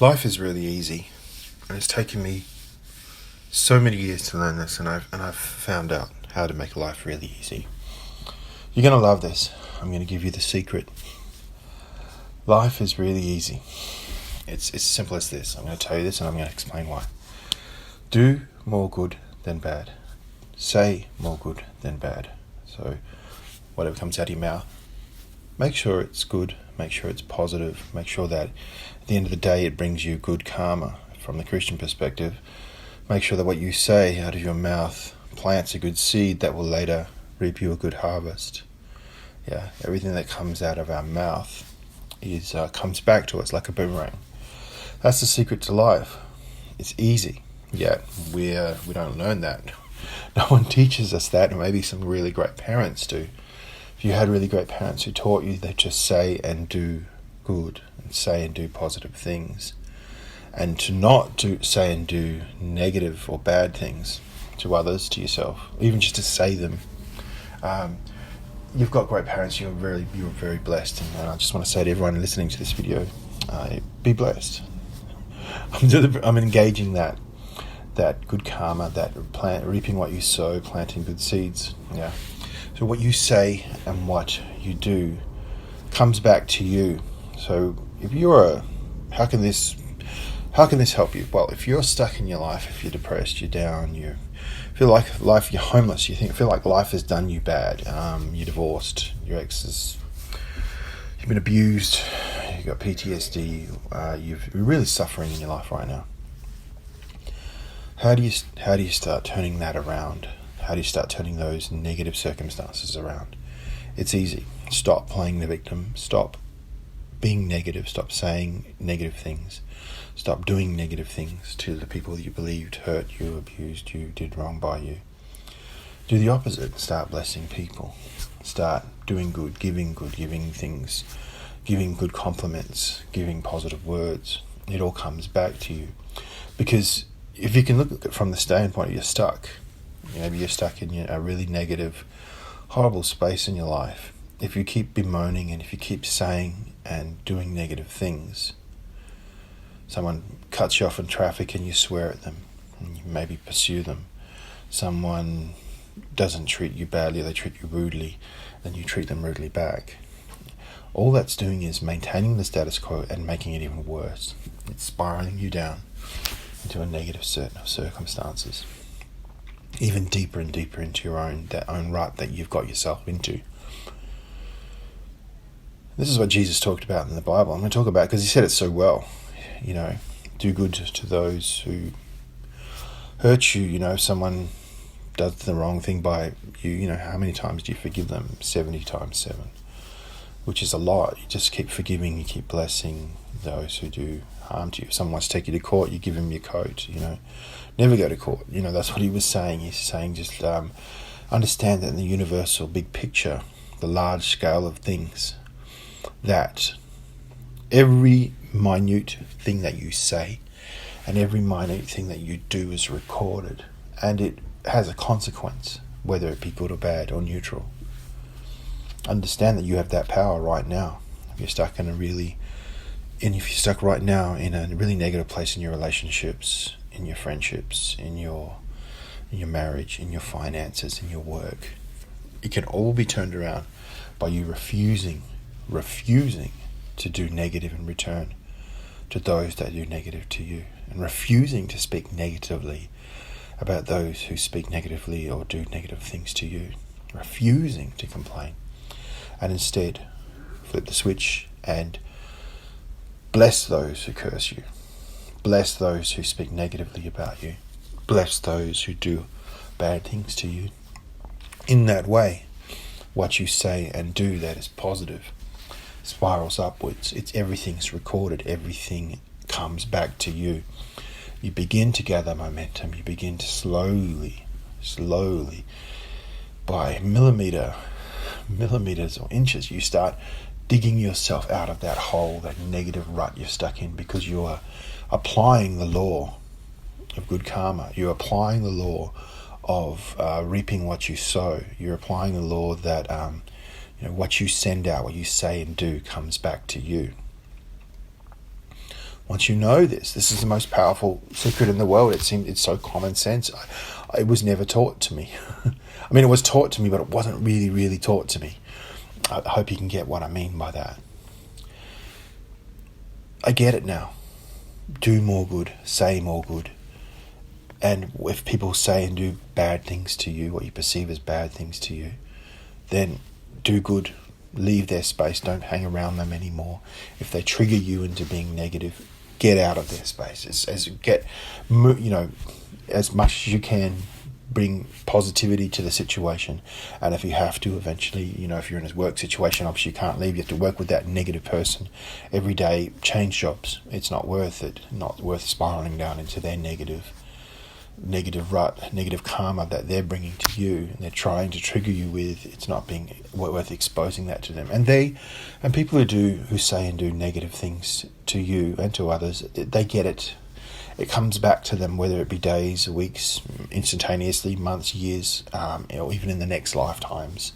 Life is really easy, and it's taken me so many years to learn this, and I've found out how to make life really easy. You're gonna love this. I'm gonna give you the secret. Life is really easy. It's as simple as this. I'm gonna tell you this, and I'm gonna explain why. Do more good than bad. Say more good than bad. So, whatever comes out of your mouth, make sure it's good. Make sure it's positive. Make sure that at the end of the day it brings you good karma from the Christian perspective. Make sure that what you say out of your mouth plants a good seed that will later reap you a good harvest. Yeah, everything that comes out of our mouth comes back to us like a boomerang. That's the secret to life. It's easy, yet we don't learn that. No one teaches us that, and maybe some really great parents do. If you had really great parents who taught you that just say and do good, and say and do positive things, and to not say and do negative or bad things to others, to yourself, even just to say them. You've got great parents. You're very blessed, and I just want to say to everyone listening to this video, be blessed. I'm engaging that good karma, that reaping what you sow, planting good seeds. Yeah. So what you say and what you do comes back to you. So if how can this help you? Well, if you're stuck in your life, if you're depressed, you're down, you feel like you're homeless, feel like life has done you bad, you're divorced, your you've been abused, you've got PTSD, you're really suffering in your life right now. How do you start turning that around? How do you start turning those negative circumstances around? It's easy. Stop playing the victim. Stop being negative. Stop saying negative things. Stop doing negative things to the people that you believed hurt you, abused you, did wrong by you. Do the opposite. Start blessing people. Start doing good, giving things, giving good compliments, giving positive words. It all comes back to you. Because if you can look at it from the standpoint, you're stuck. Maybe you're stuck in a really negative, horrible space in your life. If you keep bemoaning and if you keep saying and doing negative things, someone cuts you off in traffic and you swear at them and you maybe pursue them. Someone doesn't treat you badly, they treat you rudely, then you treat them rudely back. All that's doing is maintaining the status quo and making it even worse. It's spiraling you down into a negative set of circumstances, even deeper and deeper into your own rut that you've got yourself into. This is what Jesus talked about in the Bible. I'm going to talk about it because he said it so well. Do good to those who hurt you. If someone does the wrong thing by you, how many times do you forgive them? 70 times 7, which is a lot. You just keep forgiving, you keep blessing those who do harm to you. If someone wants to take you to court, you give him your coat. Never go to court. That's what he was saying. He's saying just understand that in the universal big picture, the large scale of things, that every minute thing that you say and every minute thing that you do is recorded, and it has a consequence, whether it be good or bad or neutral. Understand that you have that power right now. If you're stuck right now in a really negative place in your relationships, in your friendships, in your marriage, in your finances, in your work, it can all be turned around by you refusing to do negative in return to those that do negative to you, and refusing to speak negatively about those who speak negatively or do negative things to you, refusing to complain, and instead flip the switch and bless those who curse you, bless those who speak negatively about you, bless those who do bad things to you. In that way, what you say and do that is positive spirals upwards. Everything's recorded. Everything comes back to you. You begin to gather momentum. You begin to slowly, by millimeters or inches, you start digging yourself out of that hole, that negative rut you're stuck in, because you are applying the law of good karma. You're applying the law of reaping what you sow. You're applying the law that what you send out, what you say and do, comes back to you. Once you know this is the most powerful secret in the world. It's so common sense. It was never taught to me. I mean, it was taught to me, but it wasn't really, really taught to me. I hope you can get what I mean by that. I get it now. Do more good, say more good. And if people say and do bad things to you, what you perceive as bad things to you, then do good. Leave their space. Don't hang around them anymore. If they trigger you into being negative, get out of their space. As much as you can, bring positivity to the situation. And if you have to, eventually, if you're in a work situation, obviously you can't leave. You have to work with that negative person every day. Change jobs. It's not worth it. Not worth spiraling down into their negative rut, negative karma that they're bringing to you and they're trying to trigger you with. It's not being worth exposing that to them. And people who say and do negative things to you and to others, they get it. It comes back to them, whether it be days, weeks, instantaneously, months, years, or even in the next lifetimes.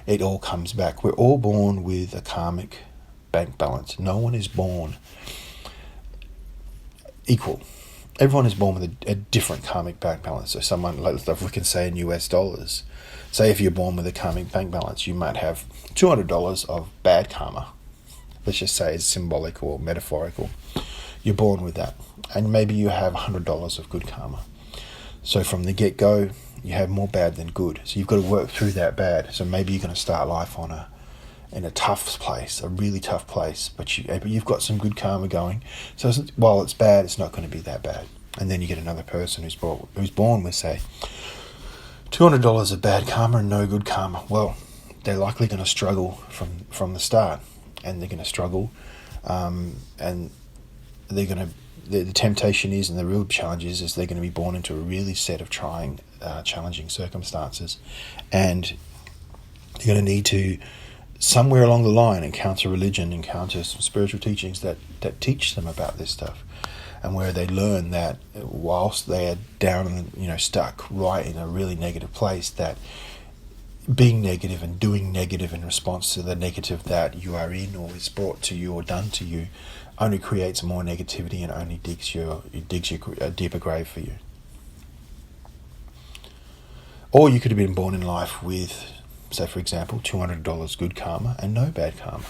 It all comes back. We're all born with a karmic bank balance. No one is born equal. Everyone is born with a different karmic bank balance. So someone, like we can say in US dollars, say if you're born with a karmic bank balance, you might have $200 of bad karma. Let's just say it's symbolic or metaphorical. You're born with that. And maybe you have $100 of good karma. So from the get-go, you have more bad than good. So you've got to work through that bad. So maybe you're going to start life in a tough place, a really tough place, but you've got some good karma going. So while it's bad, it's not going to be that bad. And then you get another person who's born with, say, $200 of bad karma and no good karma. Well, they're likely going to struggle from the start, and they're going to struggle, and they're going to. The temptation is, and the real challenge is they're going to be born into a really set of challenging circumstances, and they're going to need to, somewhere along the line, encounter religion, encounter some spiritual teachings that teach them about this stuff, and where they learn that whilst they are down and stuck right in a really negative place, that being negative and doing negative in response to the negative that you are in or is brought to you or done to you only creates more negativity and only digs a deeper grave for you. Or you could have been born in life with, say for example, $200 good karma and no bad karma.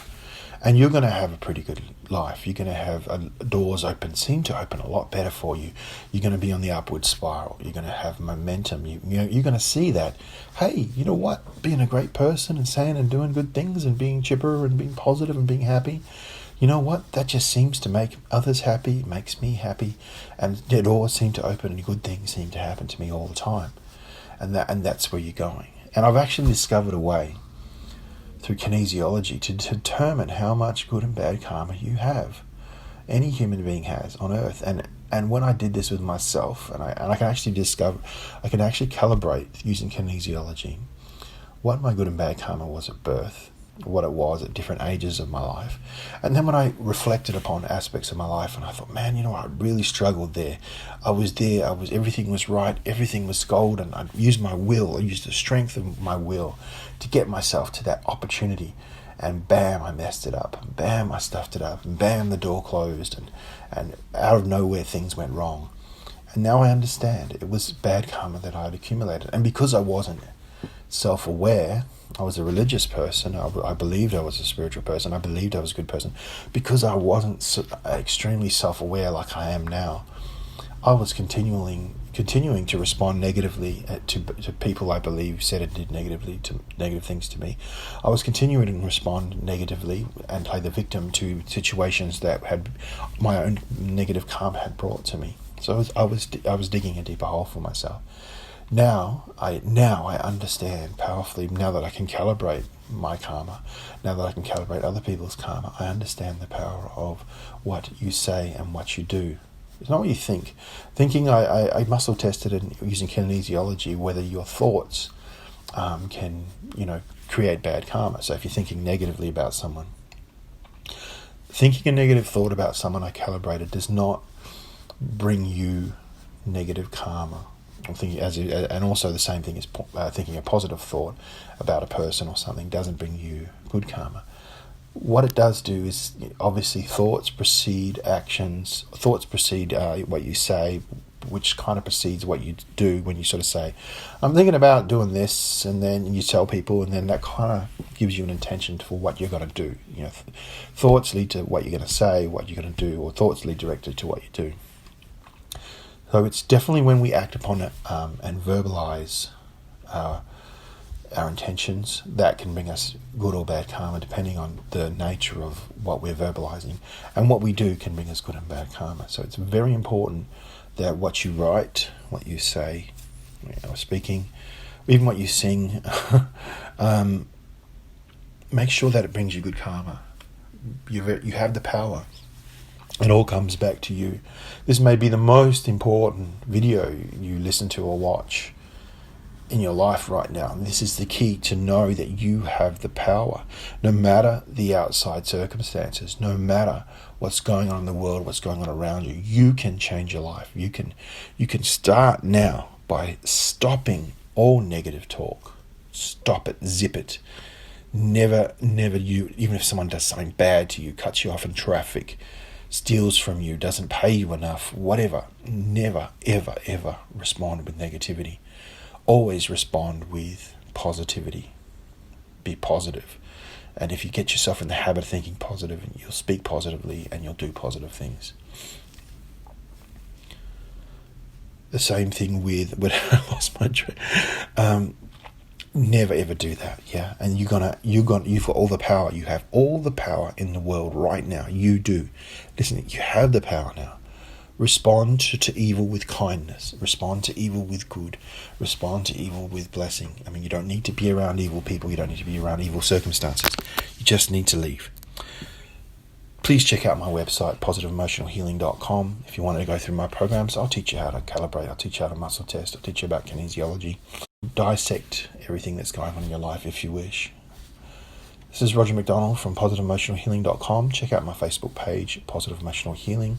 And you're going to have a pretty good life. You're going to have doors seem to open a lot better for you. You're going to be on the upward spiral. You're going to have momentum. You're going to see that, hey, you know what? Being a great person and saying and doing good things and being chipper and being positive and being happy, you know what? That just seems to make others happy, makes me happy, and the doors seem to open and good things seem to happen to me all the time. And that's where you're going. And I've actually discovered a way through kinesiology to determine how much good and bad karma you have. Any human being has on earth. And when I did this with myself, and I can actually calibrate using kinesiology what my good and bad karma was at birth, what it was at different ages of my life. And then when I reflected upon aspects of my life and I thought, man, I really struggled there. Everything was right, everything was gold, and I used my will, I used the strength of my will to get myself to that opportunity. And bam, I messed it up. And bam, I stuffed it up. And bam, the door closed. And out of nowhere, things went wrong. And now I understand. It was bad karma that I had accumulated. And because I wasn't self-aware, I was a religious person. I believed I was a spiritual person. I believed I was a good person. Because I wasn't extremely self-aware like I am now, I was continuing to respond negatively to people I believe said and did negative things to me. I was continuing to respond negatively and play the victim to situations that had my own negative karma had brought to me. So I was digging a deeper hole for myself. Now I understand powerfully, now that I can calibrate my karma, now that I can calibrate other people's karma, I understand the power of what you say and what you do. It's not what you think. Thinking, I muscle tested it using kinesiology, whether your thoughts can, create bad karma. So if you're thinking negatively about someone, thinking a negative thought about someone I calibrated does not bring you negative karma. I'm thinking, and also the same thing is thinking a positive thought about a person or something doesn't bring you good karma. what it does do is, obviously, thoughts precede actions. Thoughts precede what you say, which kind of precedes what you do when you sort of say, I'm thinking about doing this, and then you tell people, and then that kind of gives you an intention for what you're going to do. Thoughts lead to what you're going to say, what you're going to do, or thoughts lead directly to what you do. So it's definitely when we act upon it and verbalize our intentions, that can bring us good or bad karma, depending on the nature of what we're verbalizing. And what we do can bring us good and bad karma. So it's very important that what you write, what you say, speaking, even what you sing, make sure that it brings you good karma. You have the power. It all comes back to you. This may be the most important video you listen to or watch in your life right now. And this is the key, to know that you have the power. No matter the outside circumstances, no matter what's going on in the world, what's going on around you, you can change your life. You can start now by stopping all negative talk. Stop it, zip it. Never even if someone does something bad to you, cuts you off in traffic, steals from you, doesn't pay you enough, whatever, never, ever, ever respond with negativity. Always respond with positivity. Be positive. And if you get yourself in the habit of thinking positive, you'll speak positively and you'll do positive things. The same thing with, when I lost my train. Never ever do that, yeah. And you've got all the power. You have all the power in the world right now. You do. Listen, you have the power now. Respond to evil with kindness. Respond to evil with good. Respond to evil with blessing. I mean, you don't need to be around evil people. You don't need to be around evil circumstances. You just need to leave. Please check out my website, positiveemotionalhealing.com. If you want to go through my programs, I'll teach you how to calibrate. I'll teach you how to muscle test. I'll teach you about kinesiology. Dissect everything that's going on in your life if you wish. This is Roger McDonald from positiveemotionalhealing.com. Check out my Facebook page, Positive Emotional Healing.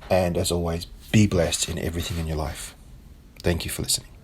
And as always, be blessed in everything in your life. Thank you for listening.